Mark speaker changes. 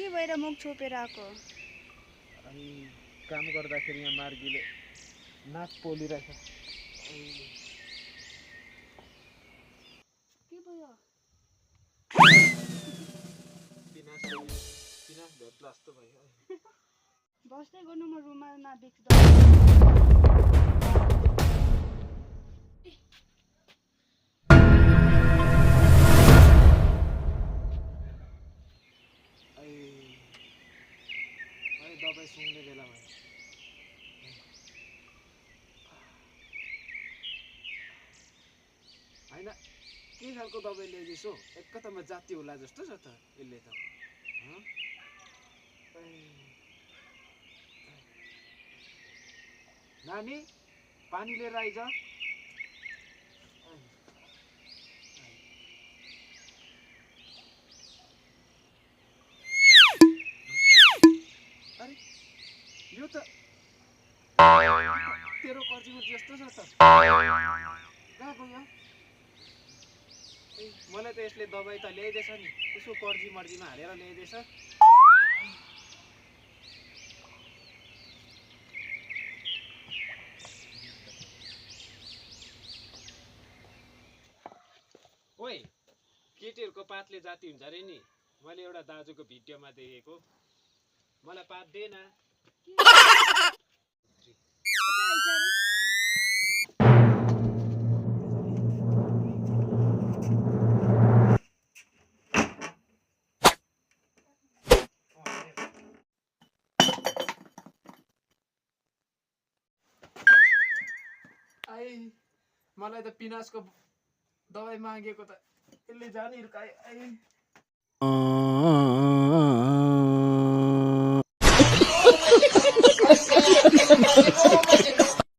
Speaker 1: के भएर मुख छोपेर आको?
Speaker 2: अनि काम गर्दाखेरि यहाँ मार्गीले नाक पोलिरहेछ।
Speaker 1: के भयो?
Speaker 2: पिनास भेट्ला जस्तो भयो।
Speaker 1: बस्दै गर्नु म रुमालमा बिक्छ।
Speaker 2: दबाई सुँग्ने बेला भयो। होइन के खालको दबाई ल्याइदिएछौ? एकतामा जाति होला जस्तो छ त यसले त। नानी पानी लिएर आइज। अरे यो त तेरो कर्जी मर्जी जस्तो छ त। कहाँ गयो? मलाई त यसले दबाई त ल्याइदिएछ नि, यसो कर्जी मर्जीमा हालेर ल्याइदिएछ। ओइ केटीहरूको पातले जाति हुन्छ अरे नि। मैले एउटा दाजुको भिडियोमा देखेको। मलाई पात दे न। मलाई त पिनासको दबाई मागेको त यसले जानी हिर्काए।